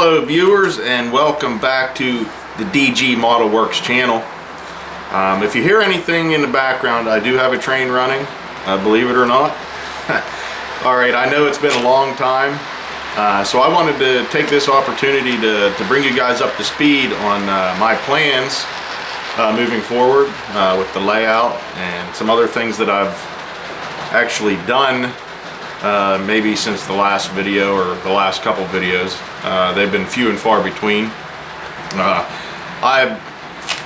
Hello viewers, and welcome back to the DG Modelworks channel. If you hear anything in the background, I do have a train running, believe it or not. Alright, I know it's been a long time, so I wanted to take this opportunity to bring you guys up to speed on my plans moving forward with the layout and some other things that I've actually done maybe since the last video or the last couple videos. They've been few and far between. I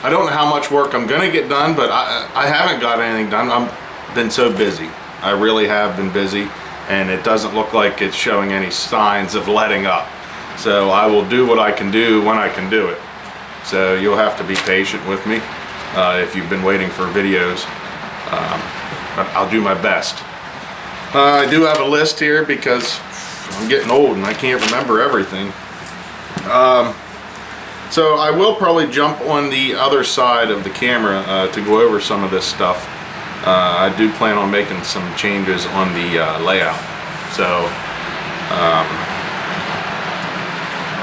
don't know how much work I'm gonna get done, but I haven't got anything done. I've been so busy. I really have been busy, and it doesn't look like it's showing any signs of letting up. So I will do what I can do when I can do it. So you'll have to be patient with me if you've been waiting for videos. But I'll do my best. I do have a list here because I'm getting old and I can't remember everything. So I will probably jump on the other side of the camera to go over some of this stuff. I do plan on making some changes on the layout. So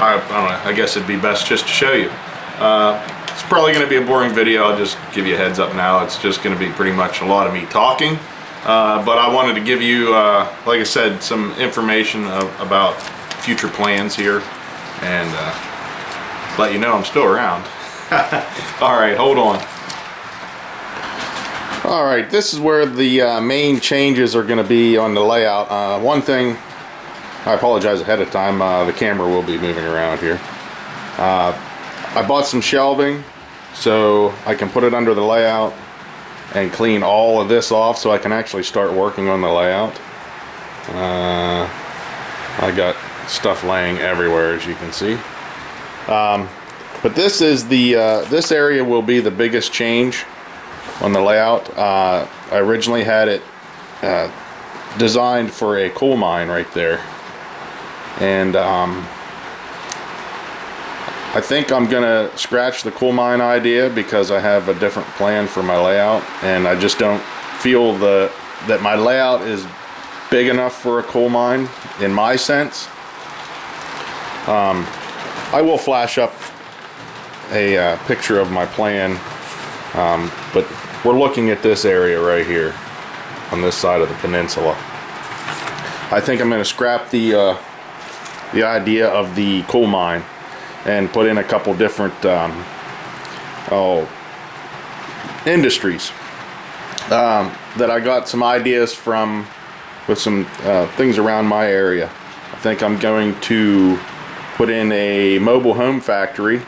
I don't know, I guess it'd be best just to show you. It's probably going to be a boring video. I'll just give you a heads up now. It's just going to be pretty much a lot of me talking. But I wanted to give you, like I said, some information about future plans here, and let you know I'm still around. Alright, hold on. Alright, this is where the main changes are going to be on the layout. One thing, I apologize ahead of time, the camera will be moving around here. I bought some shelving so I can put it under the layout and clean all of this off so I can actually start working on the layout. I got stuff laying everywhere, as you can see. But this is the this area will be the biggest change on the layout. I originally had it designed for a coal mine right there, and I think I'm gonna scratch the coal mine idea because I have a different plan for my layout, and I just don't feel that my layout is big enough for a coal mine in my sense. I will flash up a picture of my plan, but we're looking at this area right here on this side of the peninsula. I think I'm going to scrap the idea of the coal mine and put in a couple different industries that I got some ideas from with some things around my area. I think I'm going to put in a mobile home factory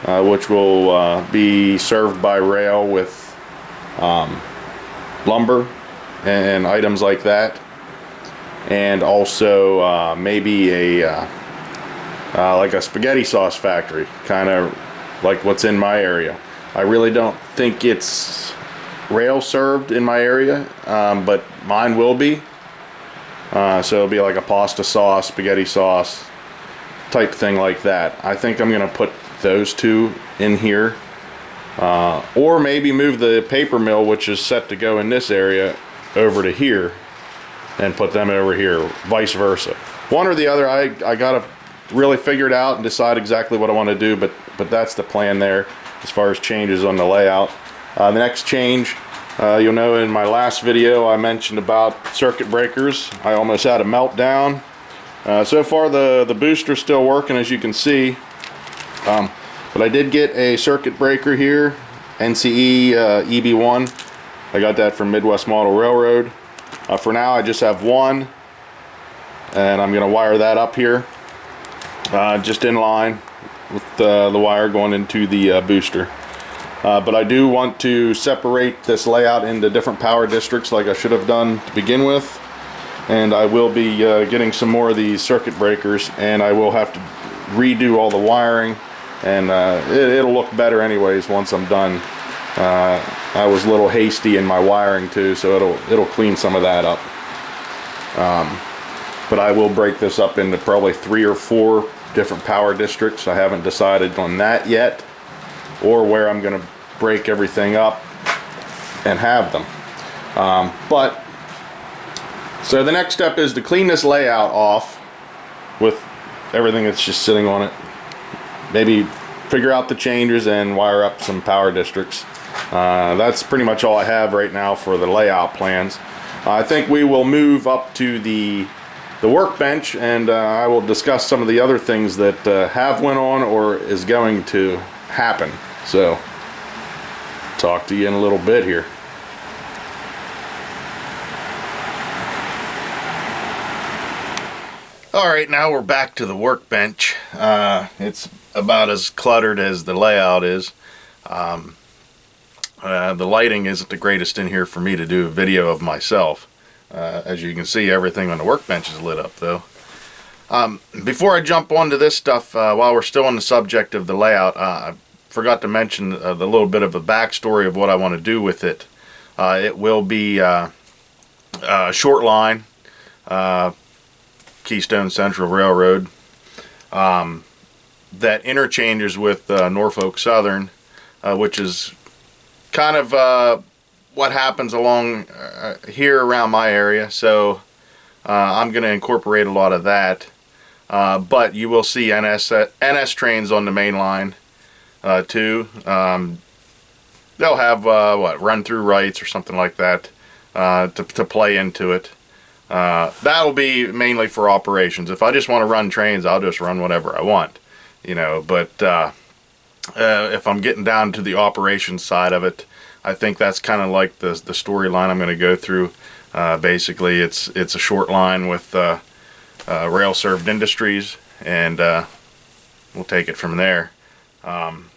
which will be served by rail with lumber and items like that, and also maybe a like a spaghetti sauce factory, kind of like what's in my area. I really don't think it's rail served in my area, but mine will be. So it'll be like a pasta sauce, spaghetti sauce type thing like that. I think I'm going to put those two in here. Or maybe move the paper mill, which is set to go in this area, over to here and put them over here, vice versa. One or the other. I got to really figure it out and decide exactly what I want to do, but that's the plan there as far as changes on the layout. The next change, you'll know in my last video I mentioned about circuit breakers. I almost had a meltdown. So far the booster's still working, as you can see, but I did get a circuit breaker here, NCE EB1. I got that from Midwest Model Railroad. For now I just have one, and I'm going to wire that up here. Just in line with the wire going into the booster. But I do want to separate this layout into different power districts like I should have done to begin with. And I will be getting some more of these circuit breakers, and I will have to redo all the wiring, and it'll look better anyways once I'm done. I was a little hasty in my wiring too, so it'll clean some of that up. But I will break this up into probably 3 or 4 different power districts. I haven't decided on that yet, or where I'm going to break everything up and have them. So the next step is to clean this layout off with everything that's just sitting on it, maybe figure out the changes and wire up some power districts. That's pretty much all I have right now for the layout plans. I think we will move up to the workbench, and I will discuss some of the other things that have went on or is going to happen. So, talk to you in a little bit here. Alright, now we're back to the workbench. It's about as cluttered as the layout is. The lighting isn't the greatest in here for me to do a video of myself. As you can see, everything on the workbench is lit up though. Before I jump onto this stuff, while we're still on the subject of the layout, I forgot to mention the little bit of a backstory of what I want to do with it. It will be a short line, Keystone Central Railroad, that interchanges with Norfolk Southern, which is kind of what happens along here around my area. So I'm going to incorporate a lot of that. But you will see NS trains on the main line too. They'll have what, run through rights or something like that to play into it. That'll be mainly for operations. If I just want to run trains, I'll just run whatever I want, you know. But if I'm getting down to the operations side of it, I think that's kind of like the storyline I'm going to go through. Basically, it's a short line with rail-served industries, and we'll take it from there.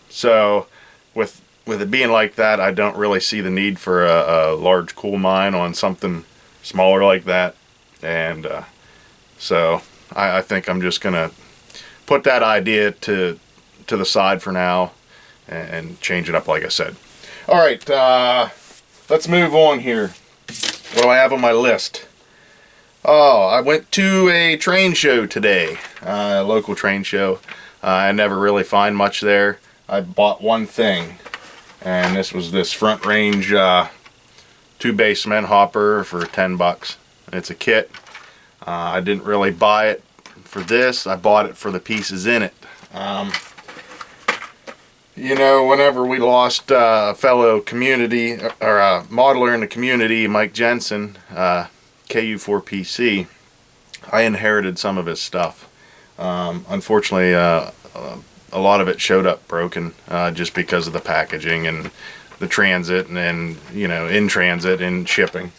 So with it being like that, I don't really see the need for a large coal mine on something smaller like that. And so I think I'm just gonna put that idea to the side for now and change it up like I said. Alright, let's move on here. What do I have on my list? Oh, I went to a train show today, a local train show. I never really find much there. I bought one thing, and this was this front range 2-bay cement hopper for 10 bucks. It's a kit. I didn't really buy it for this. I bought it for the pieces in it. You know, whenever we lost a fellow community, or a modeler in the community, Mike Jensen, KU4PC, I inherited some of his stuff. Unfortunately, a lot of it showed up broken just because of the packaging and the transit and you know, in transit and shipping.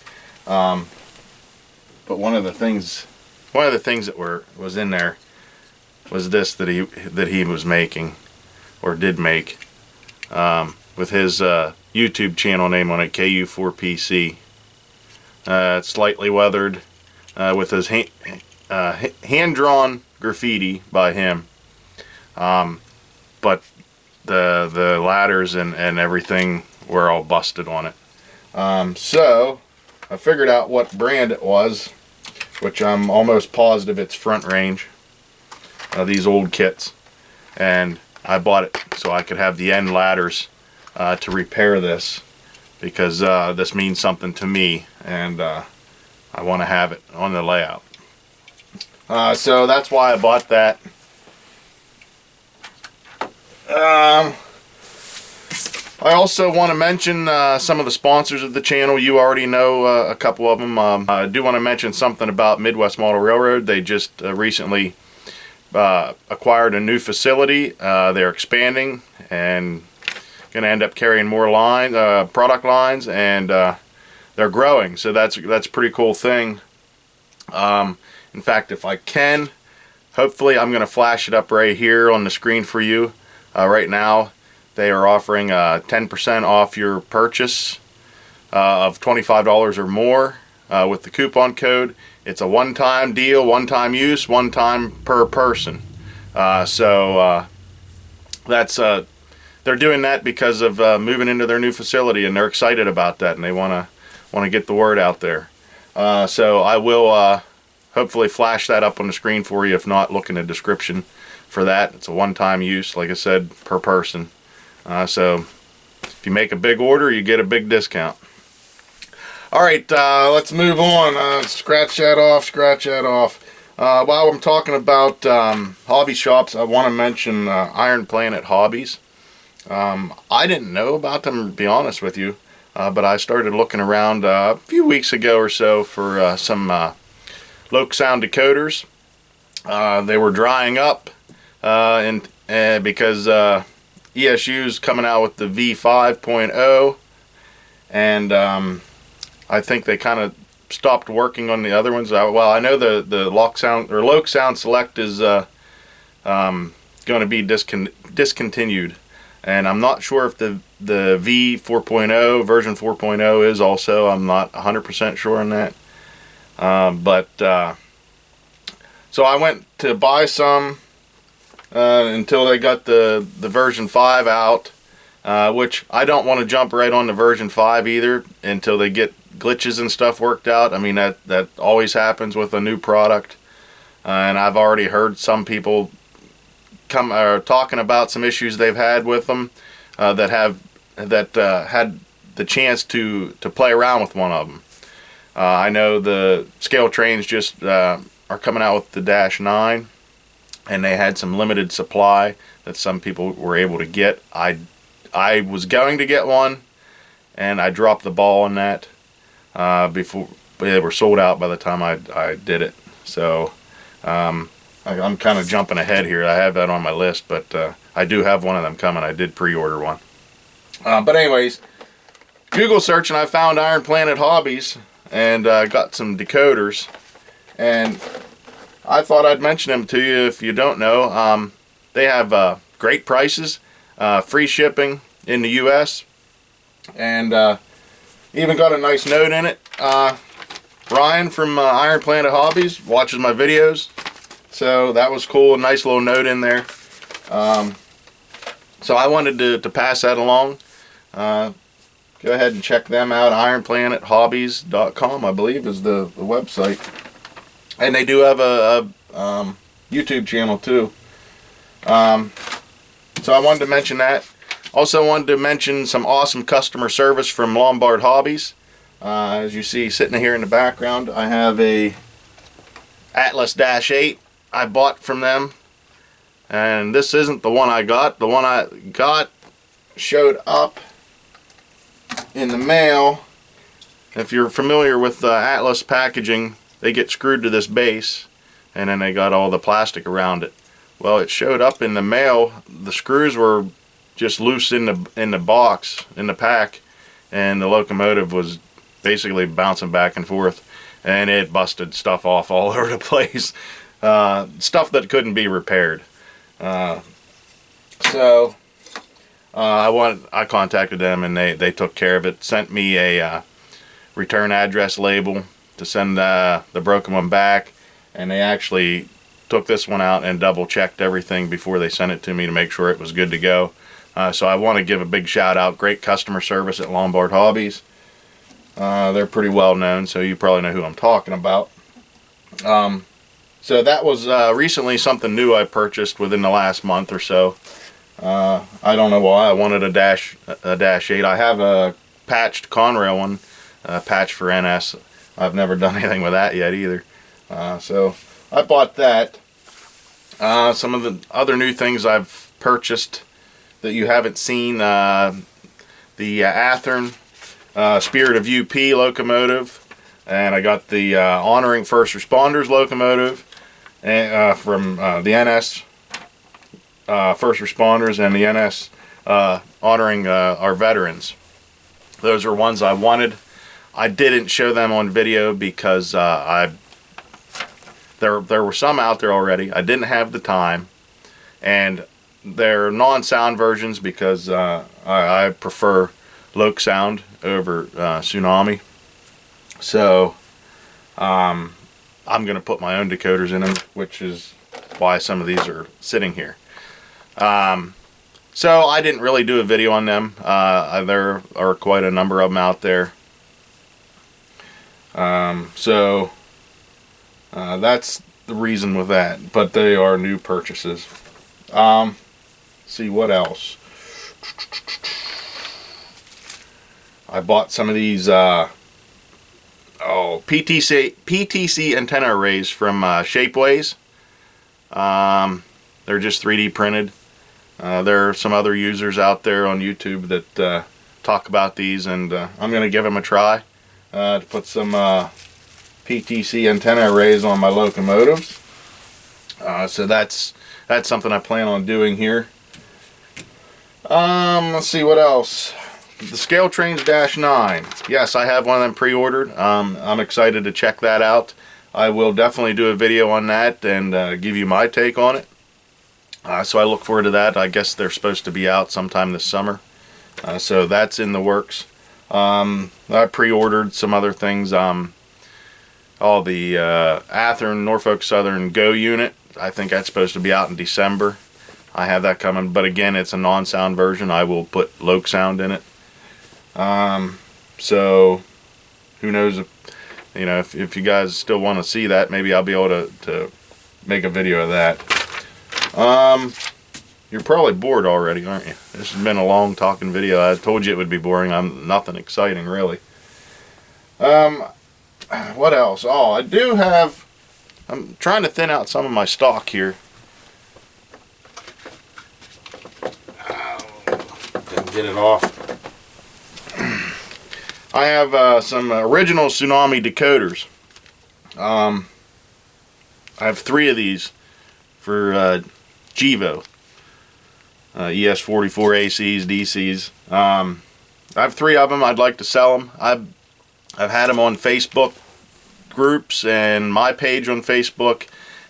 But one of the things that was in there was this that he was making, or did make, with his YouTube channel name on it, KU4PC. It's slightly weathered with his hand-drawn graffiti by him, but the ladders and everything were all busted on it. So I figured out what brand it was, which I'm almost positive it's Front Range, these old kits, and I bought it so I could have the end ladders to repair this, because this means something to me, and I want to have it on the layout. So that's why I bought that. I also want to mention some of the sponsors of the channel. You already know a couple of them. I do want to mention something about Midwest Model Railroad. They just recently acquired a new facility. They're expanding and going to end up carrying more product lines, and they're growing. So that's a pretty cool thing. In fact, if I can, hopefully I'm going to flash it up right here on the screen for you. Right now, they are offering 10% off your purchase of $25 or more with the coupon code. It's a one-time deal, one-time use, one-time per person. So that's they're doing that because of moving into their new facility, and they're excited about that, and they want to get the word out there. So I will hopefully flash that up on the screen for you. If not, look in the description for that. It's a one-time use, like I said, per person. So if you make a big order, you get a big discount. Alright, let's move on. Scratch that off, scratch that off. While I'm talking about hobby shops, I want to mention Iron Planet Hobbies. I didn't know about them, to be honest with you, but I started looking around a few weeks ago or so for some Loc Sound decoders. They were drying up because ESU's coming out with the V5.0, and I think they kind of stopped working on the other ones. Well, I know the Loc Sound Select is going to be discontinued, and I'm not sure if the V4.0 version 4.0 is also. I'm not 100% sure on that. So I went to buy some until they got the version 5 out, which I don't want to jump right on the version 5 either until they get glitches and stuff worked out. I mean, that always happens with a new product, and I've already heard some people talking about some issues they've had with them that had the chance to play around with one of them. I know the scale trains just are coming out with the -9, and they had some limited supply that some people were able to get. I was going to get one, and I dropped the ball on that before they were sold out by the time I did it. So I'm kind of jumping ahead here. I have that on my list, but I do have one of them coming. I did pre-order one. But anyways, Google search, and I found Iron Planet Hobbies, and got some decoders, and I thought I'd mention them to you if you don't know. They have great prices, free shipping in the US, and even got a nice note in it. Ryan from Iron Planet Hobbies watches my videos, so that was cool. A nice little note in there. So I wanted to pass that along. Go ahead and check them out. ironplanethobbies.com, I believe, is the website. And they do have a YouTube channel too. So I wanted to mention that. Also wanted to mention some awesome customer service from Lombard Hobbies. As you see sitting here in the background, I have a Atlas-8 I bought from them. And this isn't the one I got. The one I got showed up in the mail. If you're familiar with Atlas packaging, they get screwed to this base, and then they got all the plastic around it. Well, it showed up in the mail. The screws were just loose in the box, in the pack, and the locomotive was basically bouncing back and forth, and it busted stuff off all over the place. Stuff that couldn't be repaired. I contacted them, and they took care of it. Sent me a return address label to send the broken one back, and they actually took this one out and double checked everything before they sent it to me to make sure it was good to go. So I want to give a big shout out. Great customer service at Lombard Hobbies. They're pretty well known, so you probably know who I'm talking about. So that was recently something new I purchased within the last month or so. I don't know why. I wanted a dash 8. I have a patched Conrail one, patched for NS. I've never done anything with that yet either. So I bought that. Some of the other new things I've purchased that you haven't seen, the Athearn Spirit of UP locomotive, and I got the Honoring First Responders locomotive from the NS First Responders, and the NS honoring our veterans. Those are ones I wanted. I didn't show them on video because there were some out there already. I didn't have the time, and they're non-sound versions because I prefer Loc Sound over Tsunami. So I'm going to put my own decoders in them, which is why some of these are sitting here. So I didn't really do a video on them. There are quite a number of them out there. So that's the reason with that. But they are new purchases. See what else. I bought some of these PTC antenna arrays from Shapeways. They're just 3D printed. There are some other users out there on YouTube that talk about these, and I'm going to give them a try to put some PTC antenna arrays on my locomotives. So that's something I plan on doing here. Let's see what else. The Scale Trains -9. Yes, I have one of them pre-ordered. I'm excited to check that out. I will definitely do a video on that and give you my take on it. So I look forward to that. I guess they're supposed to be out sometime this summer. So that's in the works. I pre-ordered some other things. All the Athearn Norfolk Southern Go unit. I think that's supposed to be out in December. I have that coming, but again, it's a non-sound version. I will put Loc sound in it. So who knows if, you know, if you guys still want to see that, maybe I'll be able to make a video of that. You're probably bored already, aren't you? This has been a long talking video. I told you it would be boring. I'm nothing exciting really. What else? Oh, I do have, I'm trying to thin out some of my stock here. Didn't get it off. I have some original Tsunami decoders. I have 3 of these for GEVO. ES44 ACs, DCs. I have 3 of them. I'd like to sell them. I've had them on Facebook groups and my page on Facebook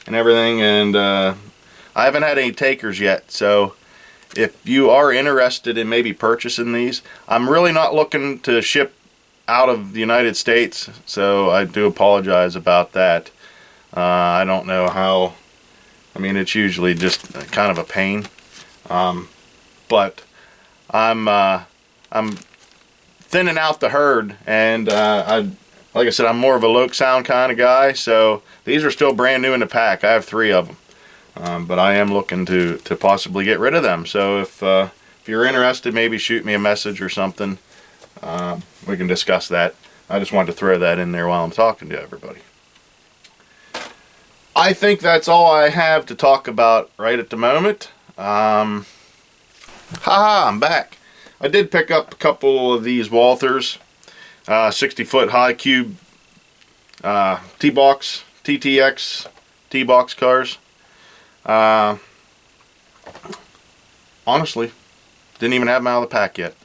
and everything, and I haven't had any takers yet. So if you are interested in maybe purchasing these, I'm really not looking to ship out of the United States, so I do apologize about that. I don't know how. I mean, it's usually just kind of a pain. But I'm thinning out the herd, and like I said, I'm more of a Loc sound kind of guy, so these are still brand new in the pack. I have 3 of them, but I am looking to possibly get rid of them. So if you're interested, maybe shoot me a message or something. We can discuss that. I just wanted to throw that in there while I'm talking to everybody. I think that's all I have to talk about right at the moment. I'm back. I did pick up a couple of these Walthers 60-foot high cube T-box, TTX T-box cars. Honestly, didn't even have them out of the pack yet.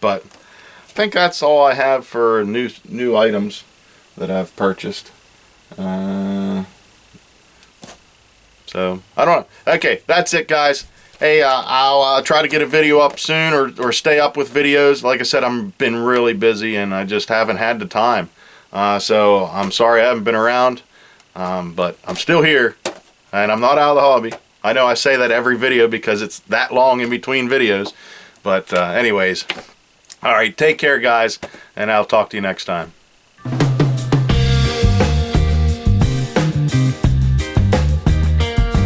But I think that's all I have for new items that I've purchased. So I don't know. Okay, that's it, guys. Hey, I'll try to get a video up soon, or stay up with videos. Like I said, I've been really busy and I just haven't had the time. So I'm sorry I haven't been around, but I'm still here and I'm not out of the hobby. I know I say that every video because it's that long in between videos, but anyways, all right, take care, guys, and I'll talk to you next time.